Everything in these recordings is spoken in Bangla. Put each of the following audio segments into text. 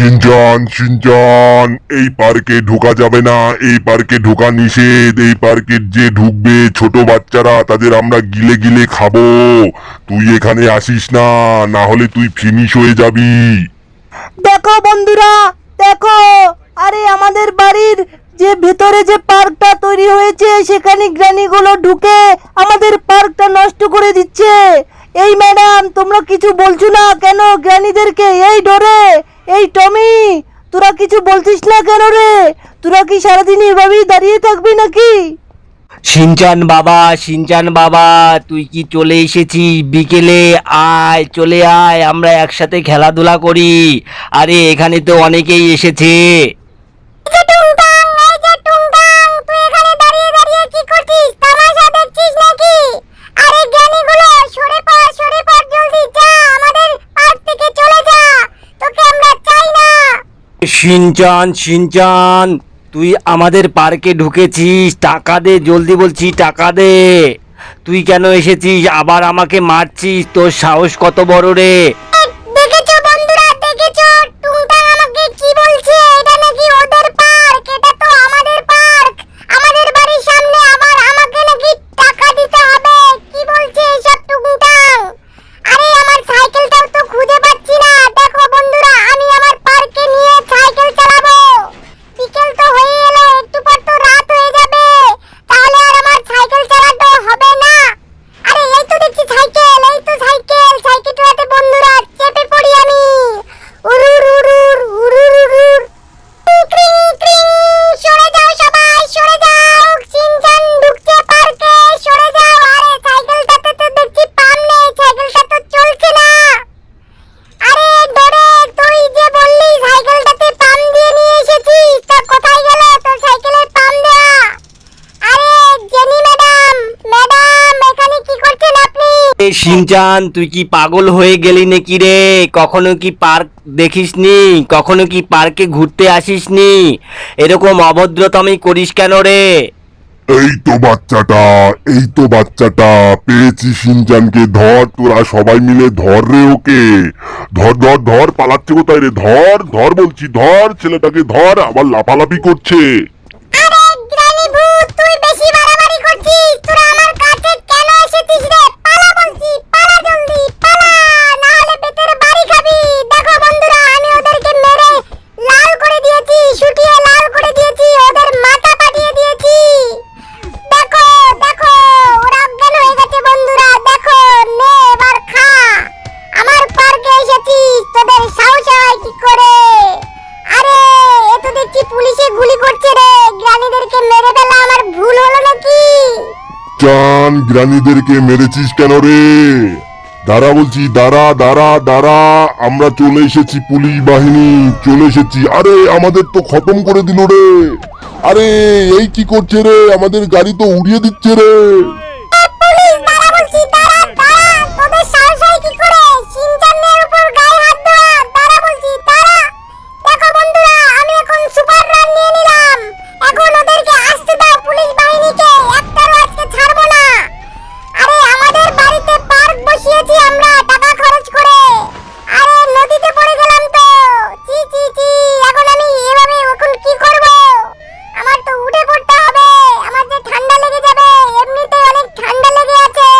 সিনচান সিনচান, এই পার্কে ঢোকা যাবে না, এই পার্কে ঢোকা নিষেধ। এই পার্কে যে ঢুকবে ছোট বাচ্চারা তাদের আমরা গিলে গিলে খাবো। তুই এখানে আসিস না, না হলে তুই ফিনিশ হয়ে যাবি। দেখো বন্ধুরা, দেখো, আরে আমাদের বাড়ির যে ভেতরে যে পার্কটা তৈরি হয়েছে সেখানে গ্রানিগুলো ঢুকে আমাদের পার্কটা নষ্ট করে দিচ্ছে। এই ম্যাডাম, তোমরা কিছু বলছো না কেন গ্রানিদেরকে? এই ডরে, এই টমি, তোরা কিছু বলছিস না কেন রে? তোরা কি সারাদিন এভাবেই দাঁড়িয়ে থাকবি নাকি? সিনচান বাবা, সিনচান বাবা, তুই কি চলে এসেছিস? বিকেলে আয়, চলে আয়, আমরা একসাথে খেলাধুলা করি। আরে এখানে তো অনেকেই এসেছে। সিনচান সিনচান, তুই আমাদের পার্কে ঢুকেছিস, টাকা দে জলদি, বলছি টাকা দে। তুই কেন এসেছিস? আবার আমাকে মারছিস? তোর সাহস কত বড় রে? দেখেছো বন্ধুরা, দেখেছো টুংটাং আমাকে কি বলছে? এটা নাকি ওদের পার্ক, এটা তো আমাদের পার্ক, আমাদের বাড়ির সামনে, আবার আমাকে নাকি টাকা দিতে হবে। কি বলছে এসব টুংটাং? আরে আমার সাইকেলটাও তো খুঁজে পাচ্ছি না। দেখো বন্ধুরা, আমি আমার পার্কে নিয়ে সাইকেল চালাবো। বিকেল তো হয়ে এলো, একটু পর তো রাত হয়ে যাবে, তাহলে আর আমার সাইকেল চালাতে হবে না। আরে এই তো দেখছি সাইকেল, এই তো সাইকেল, সাইকেলটাতে বন্ধুরা চেপে পড়ি আমি। উরুর উরুর উরুর উরুর, ক্রিং ক্রিং, সরে যাও সবাই, সরে যাও। সিনচান ঢুকছে পার্কে, সরে যাও। আরে সাইকেলটাতে তো দেখছি পাম নেই, সাইকেলটা তো চলছে না। আরে ডরে, তুই যে বললি সাইকেলটাতে পাম দিয়ে নিয়ে এসেছিস, তা কোথায় গেল তোর সাইকেলের পাম দেয়া? আরে জেনি ম্যাডাম, ম্যাডাম এখানে কি করছেন আপনি? এ সিনচান, তুই কি পাগল হয়ে গেলি নাকি রে? কখনো কি পার্ক দেখিসনি? কখনো কি পার্কে ঘুরতে আসিসনি? এরকম অভদ্রতামি করিস কেন রে? এই তো বাচ্চাটা, এই তো বাচ্চাটা, পেয়েছি সিনচানকে। ধর, তোরা সবাই মিলে ধর রে ওকে। ধর ধর ধর, পালাচ্ছে কোথায় রে? ধর ধর বলছি, ধর ছেলেটাকে ধর, আবার লাফালাফি করছে। আরে গ্রানি ভূত, তুই বেশি বাড়াবাড়ি করছিস। তোরা আমার কাছে কেন এসেছিস রে? পালা বলছি, পালা জলদি, পালা, না হলে পেটের বাড়ি খাবি। দেখো বন্ধুরা, আমি ওদেরকে মেরে লাল করে দিয়েছি, শুটিয়ে লাল করে দিয়েছি, ওদের মাথা ফাটিয়ে দিয়েছি। দেখো দেখো, ওরা অজ্ঞান হয়ে গেছে বন্ধুরা। দেখো, নে এবার খা। আমার পার্কে এসেছিস, তোদের সাহস হয় কি করে? আরে এ তো দেখছি পুলিশে গুলি করছে রে। গ্রানীদেরকে মেরে ফেলা আমার ভুল হলো নাকি? চান, গ্রানীদেরকে মেরেছিস কেন রে? দাঁড়া বলছি, দাঁড়া দাঁড়া দাঁড়া, আমরা চলে এসেছি, পুলিশ বাহিনী চলে এসেছি। আরে আমাদের তো খতম করে দিল রে। আরে এই কি করছে রে? আমাদের গাড়ি তো উড়িয়ে দিচ্ছে রে। পুলিশ, দাঁড়া বলছি, দাঁড়া দাঁড়া, তোদের সাহস হয় কি করে সিনচানের উপর গায়ে হাত দেওয়া? দাঁড়া বলছি, দাঁড়া। দেখো বন্ধুরা, আমি এখন সুপার রান নিয়ে নিলাম। এখন ওদেরকে আসতে দাও, পুলিশ বাহিনীকে একটারও আজকে ছাড়বো না। আরে আমাদের বাড়িতে পার্ক বসিয়েছি আমরা টাকা খরচ করে, আরে নদীতে পড়ে গেলাম তো। চি চি চি, এখন আমি এভাবে এখন কি করব? আমার তো উঠে পড়তে হবে, আমার যে ঠান্ডা লেগে যাবে, এমনিতেই অনেক ঠান্ডা লেগে আছে।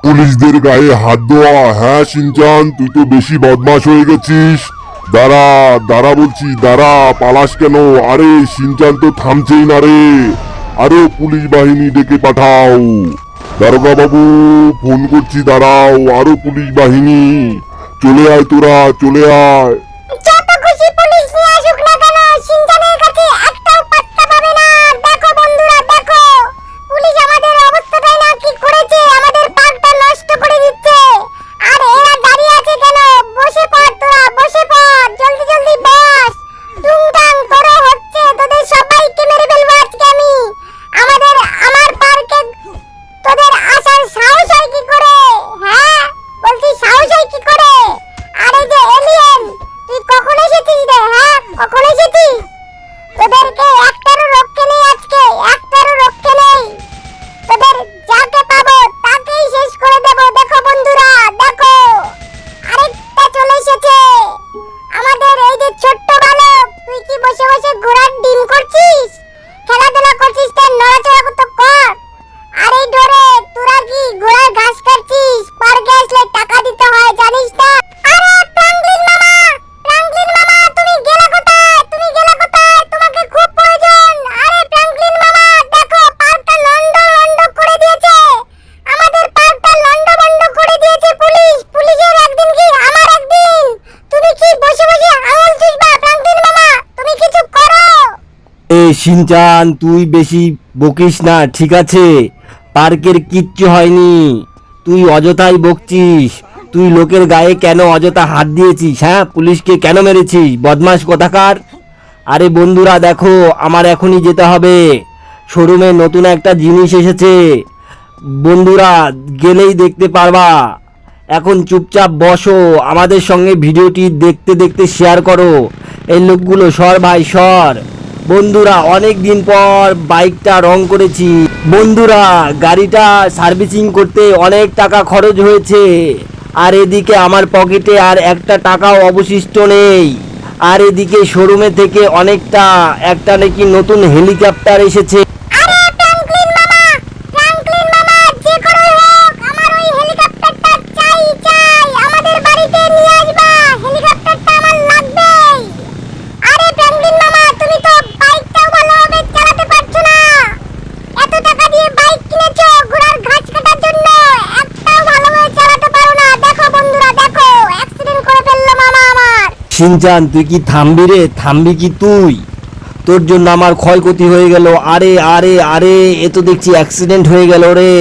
পুলিশদের গায়ে হাত দেওয়া? হ্যাঁ সিনচান, তুই তো বেশি বদমাশ হয়ে গেছিস। দাঁড়া দাঁড়া বলছি, দাঁড়া, পালাস কেন? আরে সিনচান তো থামছেই না রে। আরো পুলিশ বাহিনী ডেকে পাঠাও। দারোগা বাবু, ফোন করছি, দাঁড়াও। আরো পুলিশ বাহিনী, চলে আয় তোরা, চলে আয়। যত খুশি পুলিশ নিয়ে আসুক না কেন, সিনচানের কাছে একটাও পাত্তা পাবে না। দেখো বন্ধুরা, দেখো পুলিশ আমাদের অবস্থাটাই না কি করেছে, আমাদের পার্কটা নষ্ট করে দিচ্ছে। আর এরা দাঁড়িয়ে আছে কেন? বসে পড় তোরা, বসে পড়, জলদি জলদি বস। টুংটাং তোরা হচ্ছে, তোদের সবাইকে মেরে ফেলবো আজকে আমি। আমার পার্কে তোদের আসার সাহস হয় কি করে? হ্যাঁ বলছি, সাহস হয় কি করে? আরে যে এলিয়েন, শিনচান, তুই বেশি বকিস না, ঠিক আছে? পার্কের কিচ্ছু হয়নি, তুই অযথাই বকছিস। তুই লোকের গায়ে কেন অযথা হাত দিয়েছিস? হ্যাঁ, পুলিশকে কেন মেরেছিস, বদমাশ কোথাকার? আরে বন্ধুরা দেখো, আমার এখনই যেতে হবে, শোরুমে নতুন একটা জিনিস এসেছে। বন্ধুরা গেলেই দেখতে পারবা। এখন চুপচাপ বসো, আমাদের সঙ্গে ভিডিওটি দেখতে দেখতে শেয়ার করো। এই লোকগুলো সর ভাই সর। বন্ধুরা অনেক দিন পর বাইকটা রং করেছি। বন্ধুরা গাড়িটা সার্ভিসিং করতে অনেক টাকা খরচ হয়েছে, আর এদিকে আমার পকেটে আর একটা টাকাও অবশিষ্ট নেই। আর এদিকে শোরুমে থেকে একটা নাকি নতুন হেলিকপ্টার এসেছে। আরে ফ্র্যাঙ্কলিন মামা, ফ্র্যাঙ্কলিন মামা, যে করেই হোক আমার ওই হেলিকপ্টারটা চাই চাই, আমাদের বাড়িতে নিয়ে আসবা, হেলিকপ্টারটা আমার লাগবেই। আরে ফ্র্যাঙ্কলিন মামা, তুমি তো বাইকটাও ভালোভাবে চালাতে পারছো না, এত টাকা দিয়ে বাইক কিনেছো ঘোড়ার ঘাস কাটার জন্য, একটাও ভালোভাবে চালাতে পারো না। দেখো বন্ধুরা দেখো, অ্যাক্সিডেন্ট করে ফেললো মামা আমার। শিনচান তুই কি থামবি রে? থামবি কি তুই? তোর জন্য আমার ক্ষয়ক্ষতি হয়ে গেল। আরে আরে আরে, এ তো দেখছি অ্যাক্সিডেন্ট হয়ে গেল রে।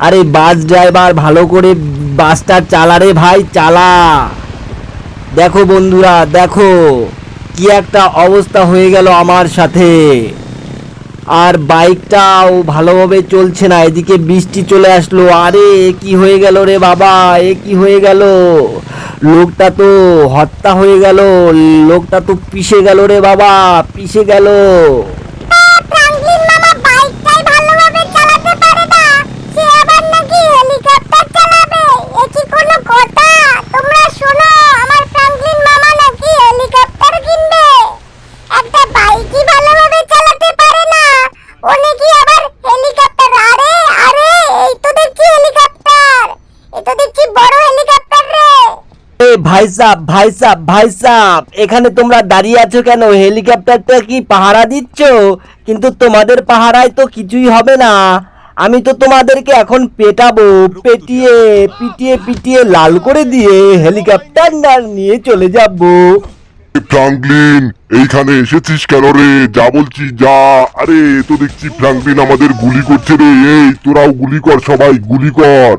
আরে বাস ড্রাইভার, ভালো করে বাসটা চালা রে ভাই, চালা। দেখো বন্ধুরা দেখো, কি একটা অবস্থা হয়ে গেল আমার সাথে। আর বাইকটাও ভালোভাবে চলছে না, এদিকে বৃষ্টি চলে আসলো। আরে এ কি হয়ে গেল রে বাবা, এ কি হয়ে গেল? লোকটা তো হত্যা হয়ে গেল, লোকটা তো পিষে গেল রে বাবা, পিষে গেল। ফ্র্যাঙ্কলিন মামা বাইকটাই ভালোভাবে চালাতে পারে না, সে আবার নাকি হেলিকপ্টার চালাবে, এ কি কোনো কথা? তোমরা শোনো, আমার ফ্র্যাঙ্কলিন মামা নাকি হেলিকপ্টার কিনবে, একটা বাইকই ভালোভাবে চালাতে পারে না, ও নাকি আবার হেলিকপ্টার। আরে আরে, এই তো দেখছি হেলিকপ্টার, এই তো দেখছি বড় হেলিকপ্টার রে। এ ভাই সাব, ভাই সাব, ভাই সাব, এখানে তোমরা দাঁড়িয়ে আছো কেন? হেলিকপ্টারটা কি পাহারা দিচ্ছ? কিন্তু তোমাদের পাহারায় তো কিছুই হবে না। আমি তো তোমাদেরকে এখন পেটাবো, পেটিয়ে পিটিয়ে পিটিয়ে লাল করে দিয়ে হেলিকপ্টার না নিয়ে চলে যাবো। ফ্রাঙ্কলিন, এইখানে এসেছিস কেন রে? যা বলছি যা। আরে এ তো দেখছি ফ্রাঙ্কলিন আমাদের গুলি করছে রে। এই তোরাও গুলি কর, সবাই গুলি কর।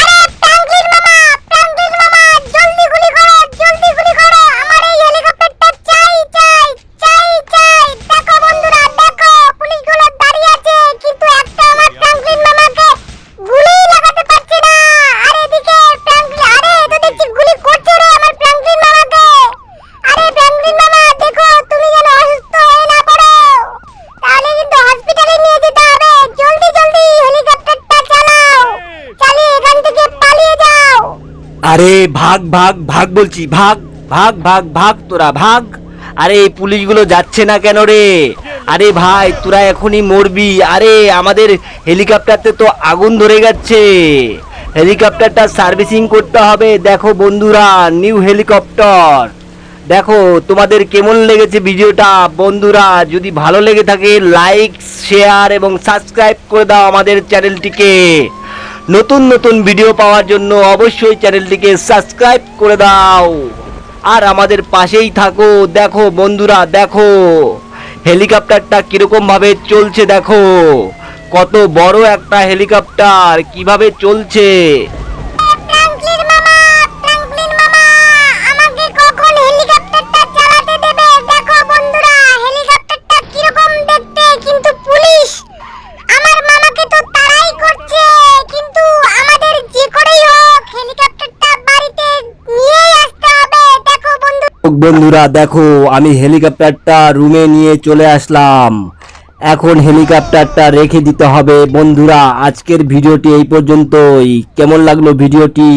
আরে ফ্র্যাঙ্কলিন মামা, ফ্র্যাঙ্কলিন মামা, জলদি গুলি করো, জলদি গুলি করো, আমার এই হেলিকপ্টারটা চাই চাই চাই চাই। দেখো বন্ধুরা দেখো, পুলিশগুলো দাঁড়িয়ে আছে, কিন্তু একটা আমার ফ্র্যাঙ্কলিন মামাকে গুলি লাগাতে পারছে না। আর এদিকে ফ্র্যাঙ্কলিন, আরে এ তো দেখছি গুলি করছে রে আমার ফ্র্যাঙ্কলিন মামাকে। আরে ফ্র্যাঙ্কলিন মামা দেখো, তুমি যেন অসুস্থ হয়ে না পড়ো, তাহলে কিন্তু হসপিটালে নিয়ে যেতে হবে। জলদি জলদি হেলিকপ্টারটা চালাও, চালিয়ে এখান থেকে পালিয়ে যাও। আরে ভাগ ভাগ ভাগ বলছি, ভাগ ভাগ ভাগ ভাগ, তোরা ভাগ। আরে এই পুলিশগুলো যাচ্ছে না কেন রে? আরে ভাই তোরা এখনই মরবি। আরে আমাদের হেলিকপ্টারতে তো আগুন ধরে গেছে, হেলিকপ্টারটা সার্ভিসিং করতে হবে। দেখো বন্ধুরা, নিউ হেলিকপ্টার। দেখো তোমাদের কেমন লেগেছে ভিডিওটা? বন্ধুরা যদি ভালো লেগে থাকে লাইক শেয়ার এবং সাবস্ক্রাইব করে দাও আমাদের চ্যানেলটিকে। নতুন নতুন ভিডিও পাওয়ার জন্য অবশ্যই চ্যানেলটিকে সাবস্ক্রাইব করে দাও, আর আমাদের পাশেই থাকো। দেখো বন্ধুরা দেখো, হেলিকপ্টারটা কিরকম ভাবে চলছে, দেখো কত বড় একটা হেলিকপ্টার কিভাবে চলছে। ফ্র্যাঙ্কলিন মামা, ফ্র্যাঙ্কলিন মামা, আমাকে কখন হেলিকপ্টারটা চালাতে দেবে? দেখো বন্ধুরা হেলিকপ্টারটা কিরকম দেখতে, কিন্তু পুলিশ আমার মামাকে তো তাড়াই করছে, কিন্তু আমাদের যে করেই হোক হেলিকপ্টারটা বাড়িতে নিয়ে আসতে হবে। দেখো বন্ধুরা দেখো, আমি হেলিকপ্টারটা রুমে নিয়ে চলে আসলাম। এখন হেলিকপ্টারটা রেখে দিতে হবে। বন্ধুরা আজকের ভিডিওটি এই পর্যন্তই। কেমন লাগলো ভিডিওটি?